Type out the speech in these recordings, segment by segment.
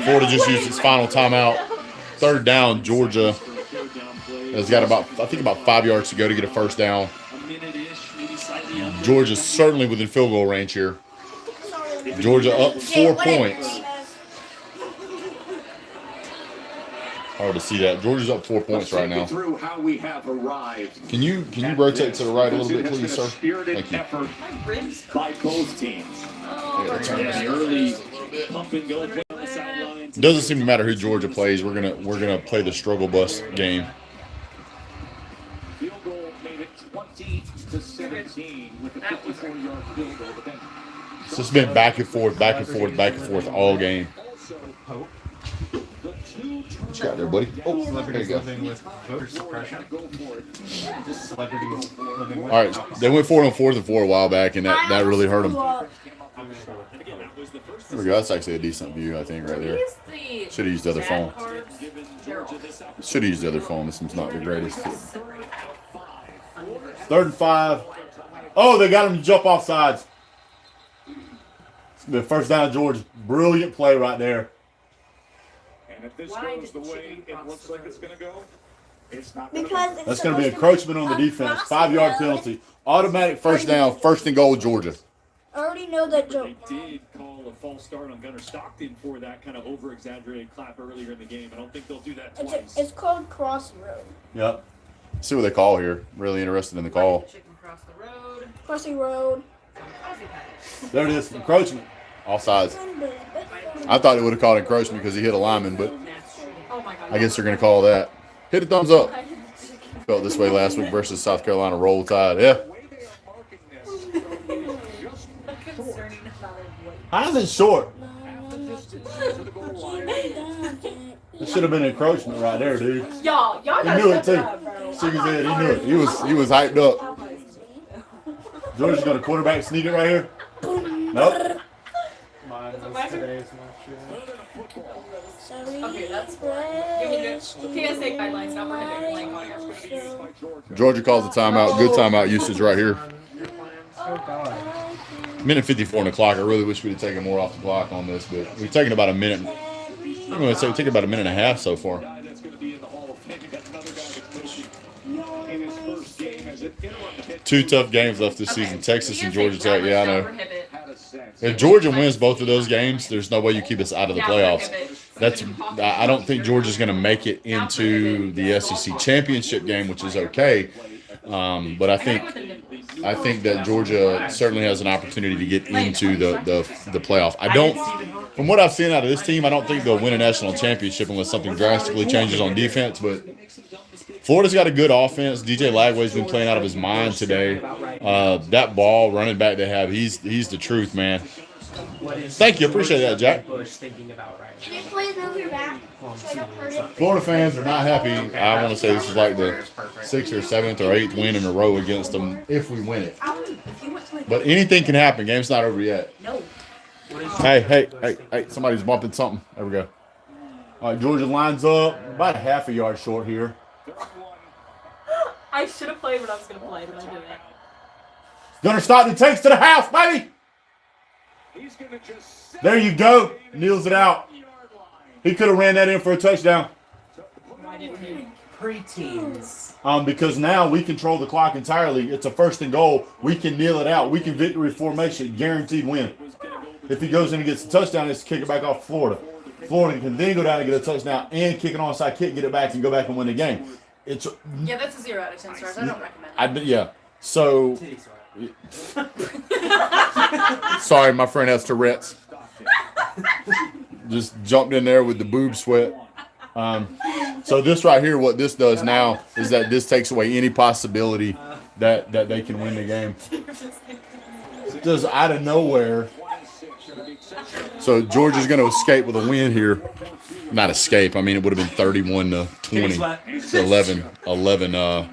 Florida just used its final timeout. Third down, Georgia has got about 5 yards to go to get a first down. Georgia's certainly within field goal range here. Georgia up 4 points. Hard to see that. Georgia's up 4 points right now. Can you rotate to the right a little bit, please, sir? Thank you. By both teams. Doesn't seem to matter who Georgia plays. We're gonna play the struggle bus game. Field goal made it 20-17 with a 54-yard field goal. But then So it's been back and forth all game. What you got there, buddy? Oh, there you go. All right, they went 4 on 4th and 4 a while back, and that really hurt them. There we go. That's actually a decent view, I think, right there. Should have used the other phone. Should have used the other phone. This one's not the greatest. 3rd and 5. Oh, they got him to jump off sides. The first down, Georgia. Brilliant play right there. And if this goes the way it looks like it's going to go, it's not going to Because That's going to be encroachment on the defense. 5-yard penalty. Automatic first down. First and goal, Georgia. I already know that joke. They did call a false start on Gunnar Stockton for that kind of over-exaggerated clap earlier in the game. I don't think they'll do that twice. It's called cross road. Yep. See what they call here. Really interested in the call. Crossing road. There it is. Encroachment. Offsides. I thought it would have called encroachment because he hit a lineman, but I guess they're going to call that. Hit a thumbs up. Felt this way last week versus South Carolina. Roll Tide. Yeah. How's it short? It should have been encroachment right there, dude. Y'all He knew it too. Shook his head. He knew it. He was hyped up. Georgia's got a quarterback sneak it right here. Nope. Okay, that's give me the PSA guidelines, not prohibiting playing. Georgia calls the timeout. Good timeout usage right here. Minute 54 on the clock. I really wish we'd have taken more off the clock on this, but we've taken about a minute. I'm going to say we've taken about a minute and a half so far. Two tough games left this season. Texas and Georgia Tech. Yeah, I know. If Georgia wins both of those games, there's no way you keep us out of the playoffs. I don't think Georgia's going to make it into the SEC championship game, which is okay. But I think that Georgia certainly has an opportunity to get into the playoff. From what I've seen out of this team, I don't think they'll win a national championship unless something drastically changes on defense. But Florida's got a good offense. DJ Lagway's been playing out of his mind today. That ball running back they have, he's the truth, man. Thank you, appreciate that, Jack. Can you please move your back so I don't hurt it? Florida fans are not happy. I want to say this is like the 6th or 7th or 8th win in a row against them if we win it. But anything can happen. Game's not over yet. No. Hey, somebody's bumping something. There we go. All right, Georgia lines up. About a half a yard short here. I should have played when I was going to play, but I didn't. Gunnar Stockton takes to the house, baby. There you go. Kneels it out. He could have ran that in for a touchdown. Preteens. Because now we control the clock entirely. It's a first and goal. We can kneel it out. We can victory formation. Guaranteed win. If he goes in and gets a touchdown, it's to kick it back off Florida. Florida can then go down and get a touchdown and kick an onside kick, get it back, and go back and win the game. Yeah, that's a 0 out of 10 stars. I don't recommend it. Yeah. So, sorry, my friend has Tourette's. Just jumped in there with the boob sweat. So this right here, what this does now is that this takes away any possibility that they can win the game. Just out of nowhere. So Georgia's going to escape with a win here. Not escape. I mean, it would have been 31-20 to 11.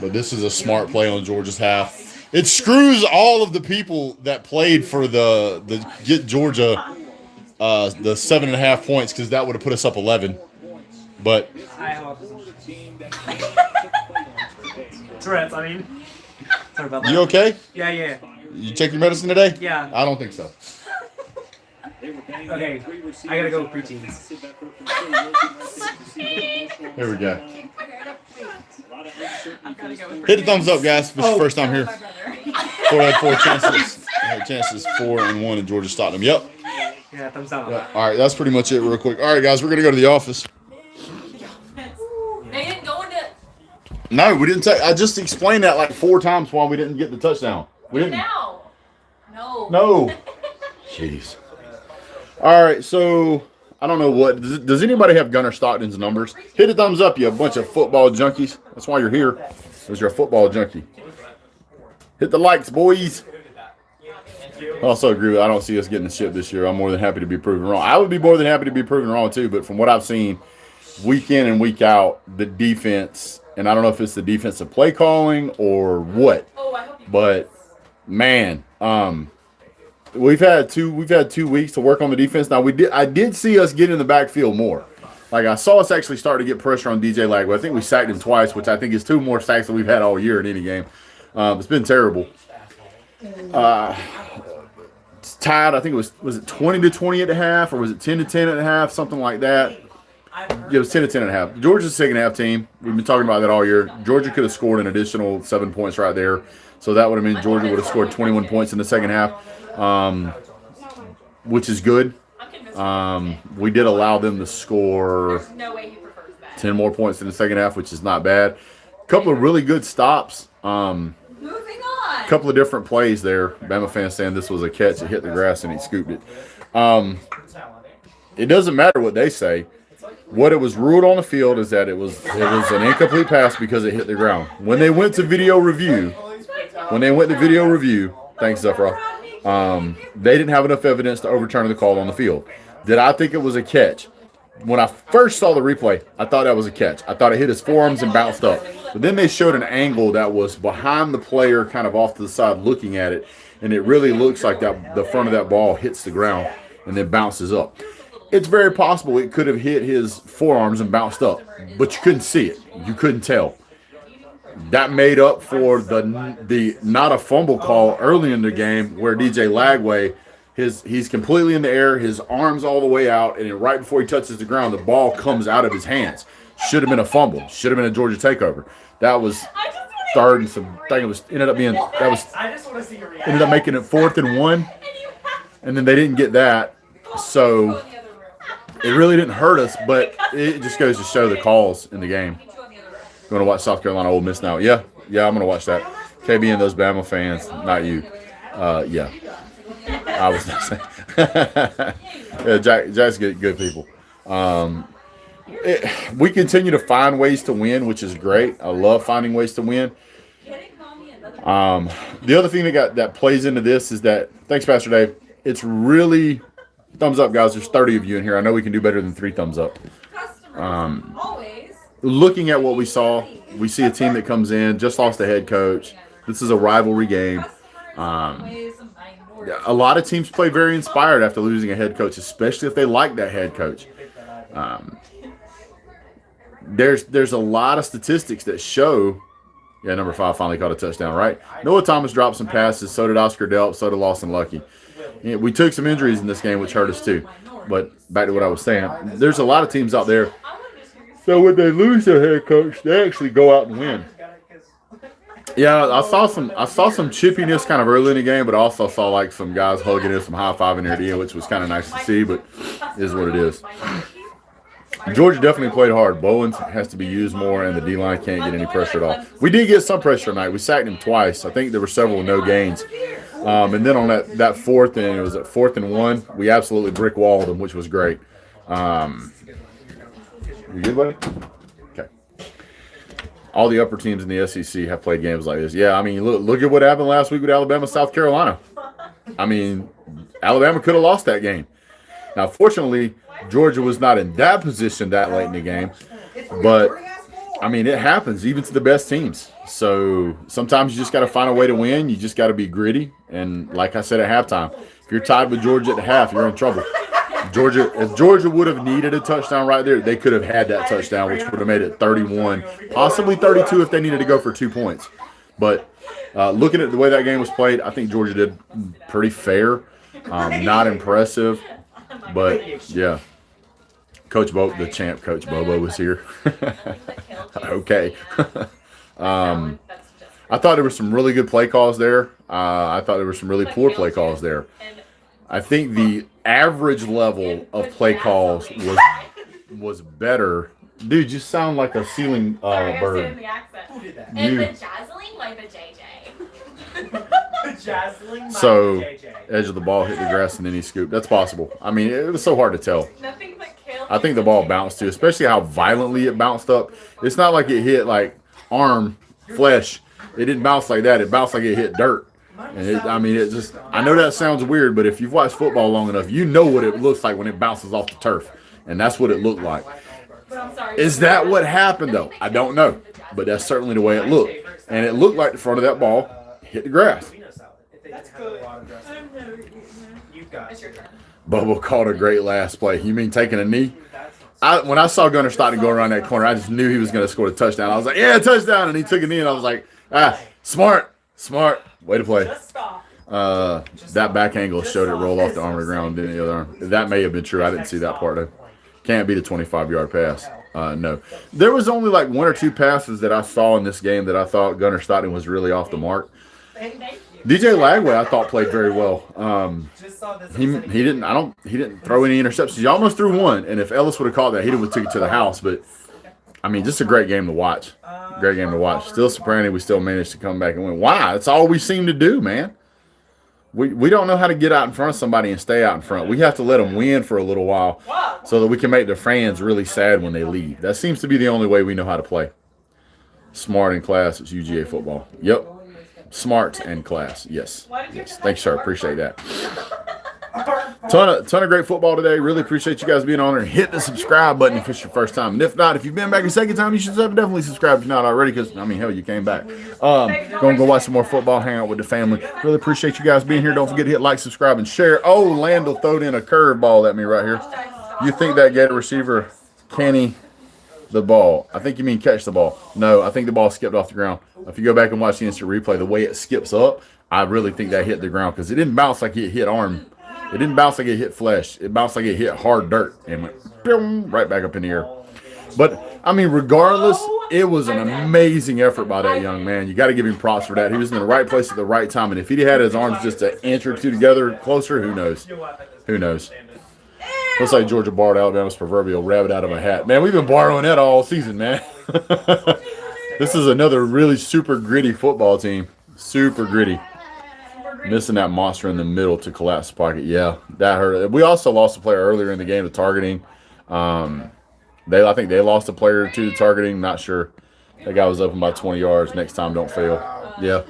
But this is a smart play on Georgia's half. It screws all of the people that played for the get Georgia the 7.5 points because that would have put us up 11. But Tourette's, I mean. You okay? Yeah. You take your medicine today? Yeah. I don't think so. Okay, I gotta go with preteens. Here we go. I've got to go with Hit the thumbs up, guys. This is the first time here. my brother. Ford had 4 chances. Had chances 4-1 in Georgia Stockton. Yep. Yeah, thumbs down. Yep. All right, that's pretty much it real quick. All right, guys, we're going to go to the office. They didn't go into No, we didn't take. I just explained that like 4 times why we didn't get the touchdown. We didn't. now. No. No. Jeez. All right, so I don't know what. Does anybody have Gunnar Stockton's numbers? Hit a thumbs up, you bunch of football junkies. That's why you're here, because you're a football junkie. Hit the likes, boys. I also agree with I don't see us getting the ship this year. I'm more than happy to be proven wrong. I would be more than happy to be proven wrong, too, but from what I've seen, week in and week out, the defense, and I don't know if it's the defensive play calling or what, Oh, I hope you but, man, we've had 2 weeks to work on the defense. Now I did see us get in the backfield more. Like I saw us actually start to get pressure on DJ Lagway. I think we sacked him twice, which I think is 2 more sacks than we've had all year in any game. It's been terrible. It's tied. I think it was it 20-20 at the half, or was it 10-10 at the half, something like that. Yeah, it was 10-10 at the half. Georgia's second half team. We've been talking about that all year. Georgia could have scored an additional 7 points right there. So that would have meant Georgia would have scored 21 points in the second half, which is good. We did allow them to score There's no way he prefers that. 10 more points in the second half, which is not bad. A couple of really good stops. Moving on. A couple of different plays there. Bama fans saying this was a catch. It hit the grass and he scooped it. It doesn't matter what they say. What it was ruled on the field is that it was an incomplete pass because it hit the ground. When they went to video review, thanks, Zephyr, they didn't have enough evidence to overturn the call on the field. Did I think it was a catch? When I first saw the replay, I thought that was a catch. I thought it hit his forearms and bounced up. But then they showed an angle that was behind the player, kind of off to the side looking at it, and it really looks like that the front of that ball hits the ground and then bounces up. It's very possible it could have hit his forearms and bounced up, but you couldn't see it. You couldn't tell. That made up for the not a fumble call early in the game where DJ Lagway, he's completely in the air, his arms all the way out, and right before he touches the ground, the ball comes out of his hands. Should have been a fumble. Should have been a Georgia takeover. That was third and some. I think it was ended up being that was ended up making it 4th and 1, and then they didn't get that, so it really didn't hurt us. But it just goes to show the calls in the game. Going to watch South Carolina Ole Miss now? Yeah, I'm going to watch that. KB and those Bama fans, not you. Yeah, I was not saying. Yeah, Jack's good people. We continue to find ways to win, which is great. I love finding ways to win. The other thing that plays into this is that, thanks, Pastor Dave. It's really thumbs up, guys. There's 30 of you in here. I know we can do better than 3 thumbs up. Looking at what we saw, we see a team that comes in, just lost a head coach. This is a rivalry game. A lot of teams play very inspired after losing a head coach, especially if they like that head coach. There's a lot of statistics that show. Yeah, number 5 finally caught a touchdown, right? Noah Thomas dropped some passes. So did Oscar Delp. So did Lawson Lucky. We took some injuries in this game, which hurt us too. But back to what I was saying, there's a lot of teams out there. So when they lose their head coach, they actually go out and win. Yeah, I saw some chippiness kind of early in the game, but I also saw like some guys hugging it, some high-fiving there at the end, which was kind of nice to see, but it is what it is. Georgia definitely played hard. Bowens has to be used more, and the D-line can't get any pressure at all. We did get some pressure tonight. We sacked him twice. I think there were several no gains. And then on that 4th, and it was at 4th and 1, we absolutely brick-walled him, which was great. You good, buddy? Okay. All the upper teams in the SEC have played games like this. Yeah, I mean, look at what happened last week with Alabama, South Carolina. I mean, Alabama could have lost that game. Now, fortunately, Georgia was not in that position that late in the game. But, I mean, it happens even to the best teams. So sometimes you just got to find a way to win. You just got to be gritty. And like I said at halftime, if you're tied with Georgia at the half, you're in trouble. If Georgia would have needed a touchdown right there, they could have had that touchdown, which would have made it 31, possibly 32 if they needed to go for 2 points. But looking at the way that game was played, I think Georgia did pretty fair, not impressive. But yeah, Coach Bo, the champ, Coach Bobo was here. Okay. I thought there were some really good play calls there. I thought there were some really poor play calls there. I think the average level of play calls was better. Dude, you sound like a ceiling bird. And the Jazzling like the JJ. So, edge of the ball hit the grass and then he scooped. That's possible. I mean, it was so hard to tell. I think the ball bounced too, especially how violently it bounced up. It's not like it hit like arm, flesh. It didn't bounce like that. It bounced like it hit dirt. And it just, I know that sounds weird, but if you've watched football long enough, you know what it looks like when it bounces off the turf. And that's what it looked like. Is that what happened, though? I don't know. But that's certainly the way it looked. And it looked like the front of that ball hit the grass. That's good. Bubba called a great last play. You mean taking a knee? When I saw Gunnar Stockton go around that corner, I just knew he was going to score a touchdown. I was like, yeah, touchdown. And he took a knee, and I was like, smart. Way to play. That back angle showed it roll off the arm of the ground, didn't the other arm. That may have been true. I didn't see that part, though. Can't be the 25-yard pass. No. There was only like one or two passes that I saw in this game that I thought Gunnar Stockton was really off the mark. DJ Lagway, I thought, played very well. He didn't throw any interceptions. He almost threw one, and if Ellis would have caught that, he would have took it to the house. But I mean, just a great game to watch. Great game to watch. Still surprising we still managed to come back and win. Why? That's all we seem to do, man. We don't know how to get out in front of somebody and stay out in front. We have to let them win for a little while so that we can make their fans really sad when they leave. That seems to be the only way we know how to play. Smart in class. It's UGA football. Yep. Smart and class. Yes. Thanks, sir. Appreciate that. Ton of great football today. Really appreciate you guys being on there. Hit the subscribe button if it's your first time. And if not, if you've been back a second time, you should definitely subscribe if you're not already, because, I mean, hell, you came back. Go watch some more football, hang out with the family. Really appreciate you guys being here. Don't forget to hit like, subscribe, and share. Oh, Landell throwed in a curveball at me right here. You think that Gator receiver, Kenny, the ball? I think you mean catch the ball. No, I think the ball skipped off the ground. If you go back and watch the instant replay, the way it skips up, I really think that hit the ground, because it didn't bounce like it hit arm. It didn't bounce like it hit flesh. It bounced like it hit hard dirt and went boom, right back up in the air. But, I mean, regardless, it was an amazing effort by that young man. You got to give him props for that. He was in the right place at the right time. And if he'd had his arms just an inch or two together closer, who knows? Who knows? Looks like Georgia borrowed Alabama's proverbial rabbit out of a hat. Man, we've been borrowing that all season, man. This is another really super gritty football team. Super gritty. Missing that monster in the middle to collapse the pocket. Yeah, that hurt. We also lost a player earlier in the game to targeting. I think they lost a player or two to targeting. Not sure. That guy was open by 20 yards. Next time, don't fail. Yeah.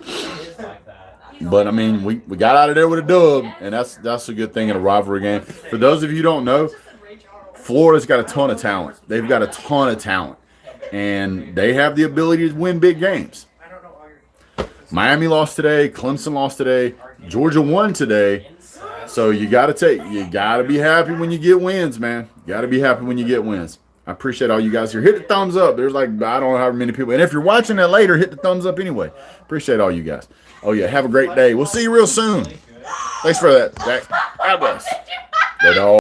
But, I mean, we got out of there with a dub, and that's a good thing in a rivalry game. For those of you who don't know, Florida's got a ton of talent. They've got a ton of talent, and they have the ability to win big games. Miami lost today. Clemson lost today. Georgia won today. So you got to be happy when you get wins, man. You got to be happy when you get wins. I appreciate all you guys here. Hit the thumbs up. There's like, I don't know how many people. And if you're watching that later, hit the thumbs up anyway. Appreciate all you guys. Oh, yeah. Have a great day. We'll see you real soon. Thanks for that, Jack. God bless.